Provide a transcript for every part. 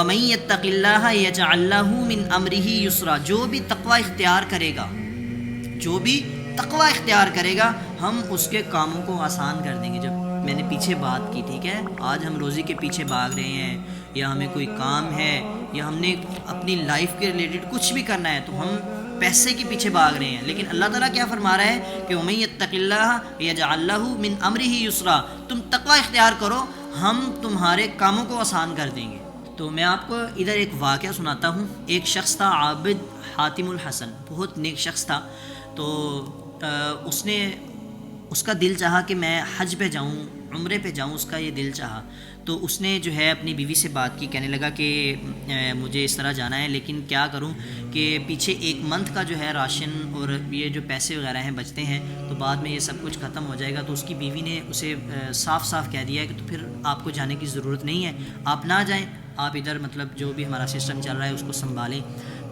وَمَن يَتَّقِ اللَّهَ يَجْعَل لَّهُ مِنْ أَمْرِهِ يُسْرًا، جو بھی تقوی اختیار کرے گا، جو بھی تقوی اختیار کرے گا، ہم اس کے کاموں کو آسان کر دیں گے۔ جب میں نے پیچھے بات کی، ٹھیک ہے، آج ہم روزی کے پیچھے بھاگ رہے ہیں، یا ہمیں کوئی کام ہے، یا ہم نے اپنی لائف کے ریلیٹڈ کچھ بھی کرنا ہے، تو ہم پیسے کے پیچھے بھاگ رہے ہیں، لیکن اللہ تعالیٰ کیا فرما رہا ہے کہ وَمَن يَتَّقِ اللَّهَ يَجْعَل لَّهُ مِنْ أَمْرِهِ يُسْرًا، تم تقوی اختیار کرو، ہم تمہارے کاموں کو آسان کر دیں گے۔ تو میں آپ کو ادھر ایک واقعہ سناتا ہوں۔ ایک شخص تھا عابد حاتم الحسن، بہت نیک شخص تھا۔ تو اس کا دل چاہا کہ میں حج پہ جاؤں، عمرے پہ جاؤں، اس کا یہ دل چاہا۔ تو اس نے جو ہے اپنی بیوی سے بات کی، کہنے لگا کہ مجھے اس طرح جانا ہے، لیکن کیا کروں کہ پیچھے ایک منتھ کا جو ہے راشن اور یہ جو پیسے وغیرہ ہیں بچتے ہیں، تو بعد میں یہ سب کچھ ختم ہو جائے گا۔ تو اس کی بیوی نے اسے صاف صاف کہہ دیا ہے کہ تو پھر آپ کو جانے کی ضرورت نہیں ہے، آپ نہ جائیں، آپ ادھر مطلب جو بھی ہمارا سسٹم چل رہا ہے اس کو سنبھالیں۔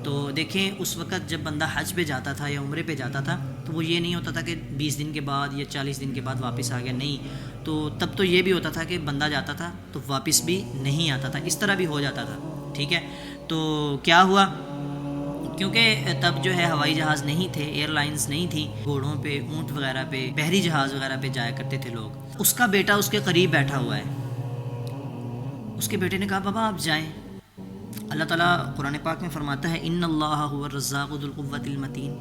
تو دیکھیں اس وقت جب بندہ حج پہ جاتا تھا یا عمرے پہ جاتا تھا، تو وہ یہ نہیں ہوتا تھا کہ 20 دن کے بعد یا 40 دن کے بعد واپس آ گیا، نہیں، تو تب تو یہ بھی ہوتا تھا کہ بندہ جاتا تھا تو واپس بھی نہیں آتا تھا، اس طرح بھی ہو جاتا تھا، ٹھیک ہے۔ تو کیا ہوا، کیونکہ تب جو ہے ہوائی جہاز نہیں تھے، ایئر لائنز نہیں تھیں، گھوڑوں پہ، اونٹ وغیرہ پہ، بحری جہاز وغیرہ پہ جایا کرتے تھے لوگ۔ اس کا بیٹا اس کے قریب بیٹھا ہوا ہے۔ اس کے بیٹے نے کہا بابا آپ جائیں۔ اللہ تعالیٰ قرآن پاک میں فرماتا ہے ان اللہ هو الرزاق ذو القوۃ المتین،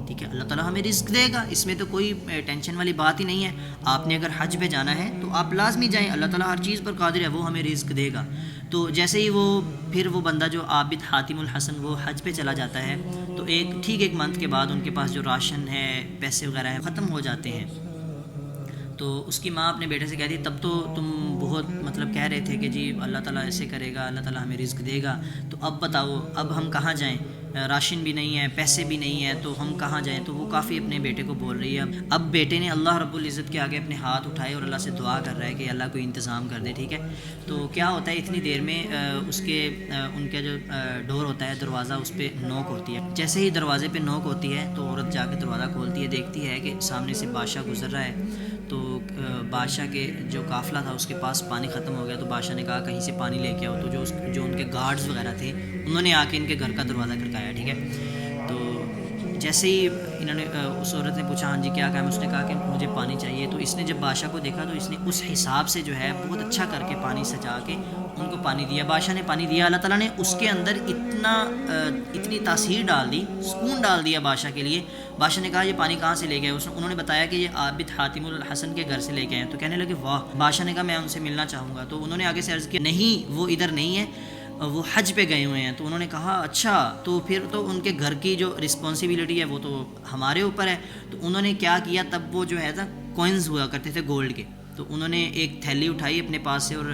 ٹھیک ہے، اللہ تعالیٰ ہمیں رزق دے گا، اس میں تو کوئی ٹینشن والی بات ہی نہیں ہے۔ آپ نے اگر حج پہ جانا ہے تو آپ لازمی جائیں، اللہ تعالیٰ ہر چیز پر قادر ہے، وہ ہمیں رزق دے گا۔ تو جیسے ہی پھر وہ بندہ جو عابد حاتم الحسن وہ حج پہ چلا جاتا ہے، تو ایک منتھ کے بعد ان کے پاس جو راشن ہے، پیسے وغیرہ ہیں، ختم ہو جاتے ہیں۔ تو اس کی ماں اپنے بیٹے سے کہتی تب تو تم بہت مطلب کہہ رہے تھے کہ جی اللہ تعالیٰ ایسے کرے گا، اللہ تعالیٰ ہمیں رزق دے گا، تو اب بتاؤ اب ہم کہاں جائیں، راشن بھی نہیں ہے، پیسے بھی نہیں ہیں، تو ہم کہاں جائیں۔ تو وہ کافی اپنے بیٹے کو بول رہی ہے۔ اب بیٹے نے اللہ رب العزت کے آگے اپنے ہاتھ اٹھائے اور اللہ سے دعا کر رہا ہے کہ اللہ کوئی انتظام کر دے، ٹھیک ہے۔ تو کیا ہوتا ہے اتنی دیر میں ان کا جو ڈور ہوتا ہے، دروازہ، اس پہ نوک ہوتی ہے۔ جیسے ہی دروازے پہ نوک ہوتی ہے تو عورت جا کے دروازہ کھولتی ہے، دیکھتی ہے کہ سامنے سے بادشاہ گزر رہا ہے۔ تو بادشاہ کے جو قافلہ تھا اس کے پاس پانی ختم ہو گیا، تو بادشاہ نے کہا کہیں سے پانی لے کے آؤ۔ تو جو ان کے گارڈز وغیرہ تھے انہوں نے آ کے ان کے گھر کا دروازہ کھٹکایا، ٹھیک ہے۔ تو جیسے ہی انہوں نے اس عورت نے پوچھا ہاں جی کیا کام ہے، اس نے کہا کہ مجھے پانی چاہیے۔ تو اس نے جب بادشاہ کو دیکھا تو اس نے اس حساب سے جو ہے بہت اچھا کر کے پانی سجا کے ان کو پانی دیا۔ بادشاہ نے پانی دیا، اللہ تعالیٰ نے اس کے اندر اتنی تاثیر ڈال دی، سکون ڈال دیا بادشاہ کے لیے۔ بادشاہ نے کہا یہ پانی کہاں سے لے گئے، انہوں نے بتایا کہ یہ عابد حاتم الحسن کے گھر سے لے کے آئے۔ تو کہنے لگے واہ۔ بادشاہ نے کہا میں ان سے ملنا چاہوں گا۔ تو انہوں نے آگے سے عرض کیا نہیں وہ ادھر نہیں ہے، وہ حج پہ گئے ہوئے ہیں۔ تو انہوں نے کہا اچھا، تو پھر تو ان کے گھر کی جو رسپانسبلٹی ہے وہ تو ہمارے اوپر ہے۔ تو انہوں نے کیا کیا، تب وہ جو ہے نا کوئنز ہوا کرتے تھے گولڈ کے، تو انہوں نے ایک تھیلی اٹھائی اپنے پاس سے اور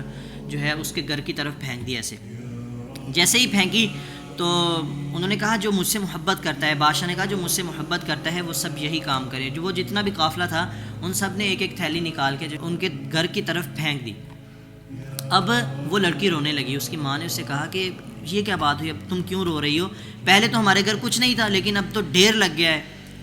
جو ہے اس کے گھر کی طرف پھینک دی ایسے۔ جیسے ہی پھینکی تو انہوں نے کہا جو مجھ سے محبت کرتا ہے، بادشاہ نے کہا جو مجھ سے محبت کرتا ہے وہ سب یہی کام کرے۔ جو وہ جتنا بھی قافلہ تھا ان سب نے ایک ایک تھیلی نکال کے جو ان کے گھر کی طرف پھینک دی۔ اب وہ لڑکی رونے لگی، اس کی ماں نے اس سے کہا کہ یہ کیا بات ہوئی، اب تم کیوں رو رہی ہو، پہلے تو ہمارے گھر کچھ نہیں تھا لیکن اب تو ڈھیر لگ گیا ہے،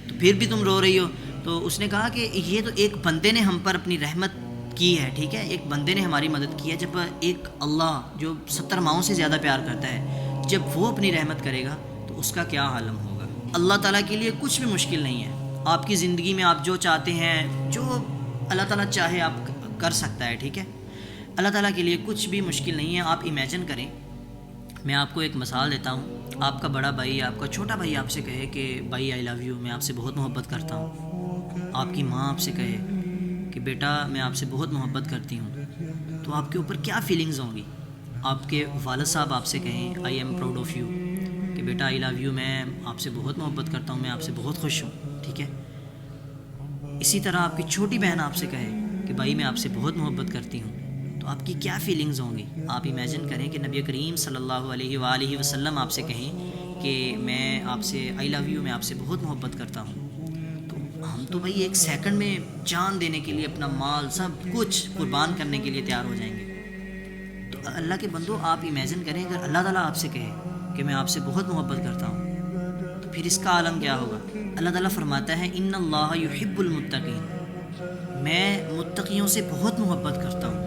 تو پھر بھی تم رو رہی ہو۔ تو اس نے کہا کہ یہ تو ایک بندے نے ہم پر اپنی رحمت کی ہے، ٹھیک ہے، ایک بندے نے ہماری مدد کی ہے۔ جب ایک اللہ جو 70 ماؤں سے زیادہ پیار کرتا ہے جب وہ اپنی رحمت کرے گا تو اس کا کیا عالم ہوگا۔ اللہ تعالیٰ کے لیے کچھ بھی مشکل نہیں ہے۔ آپ کی زندگی میں آپ جو چاہتے ہیں، جو اللہ تعالیٰ چاہے آپ کر سکتا ہے، ٹھیک ہے۔ اللہ تعالیٰ کے لیے کچھ بھی مشکل نہیں ہے۔ آپ امیجن کریں، میں آپ کو ایک مثال دیتا ہوں، آپ کا بڑا بھائی، آپ کا چھوٹا بھائی آپ سے کہے کہ بھائی آئی لو یو، میں آپ سے بہت محبت کرتا ہوں۔ آپ کی ماں آپ سے کہے کہ بیٹا میں آپ سے بہت محبت کرتی ہوں، تو آپ کے اوپر کیا فیلنگز ہوں گی۔ آپ کے والد صاحب آپ سے کہیں I am proud of you, کہ بیٹا آئی لو یو، میں آپ سے بہت محبت کرتا ہوں، میں آپ سے بہت خوش ہوں، ٹھیک ہے۔ اسی طرح آپ کی چھوٹی بہن آپ سے کہے کہ بھائی میں آپ سے بہت محبت کرتی ہوں، تو آپ کی کیا فیلنگز ہوں گی۔ آپ امیجن کریں کہ نبی کریم صلی اللہ علیہ وآلہ وسلم آپ سے کہیں کہ میں آپ سے آئی لو یو، میں آپ سے بہت محبت کرتا ہوں، تو ہم تو بھائی ایک سیکنڈ میں جان دینے کے لیے اپنا مال سب کچھ قربان کرنے کے لیے تیار ہو جائیں گے۔ تو اللہ کے بندو آپ امیجن کریں اگر اللہ تعالیٰ آپ سے کہے کہ میں آپ سے بہت محبت کرتا ہوں تو پھر اس کا عالم کیا ہوگا۔ اللہ تعالیٰ فرماتا ہے ان اللہ یحب المتقین، میں متقیوں سے بہت محبت کرتا ہوں۔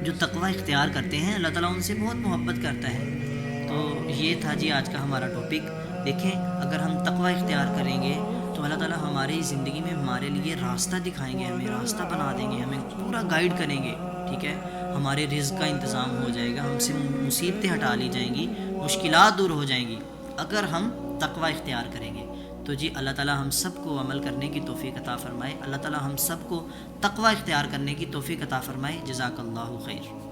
جو تقوی اختیار کرتے ہیں اللہ تعالیٰ ان سے بہت محبت کرتا ہے۔ تو یہ تھا جی آج کا ہمارا ٹاپک. دیکھیں اگر ہم تقوی اختیار کریں گے تو اللہ تعالیٰ ہماری زندگی میں ہمارے لیے راستہ دکھائیں گے, ہمیں راستہ بنا دیں گے, ہمیں پورا گائیڈ کریں گے, ٹھیک ہے. ہمارے رزق کا انتظام ہو جائے گا, ہم سے مصیبتیں ہٹا لی جائیں گی, مشکلات دور ہو جائیں گی اگر ہم تقوی اختیار کریں گے. تو جی اللہ تعالیٰ ہم سب کو عمل کرنے کی توفیق عطا فرمائے, اللہ تعالیٰ ہم سب کو تقوی اختیار کرنے کی توفیق عطا فرمائے. جزاک اللہ خیر.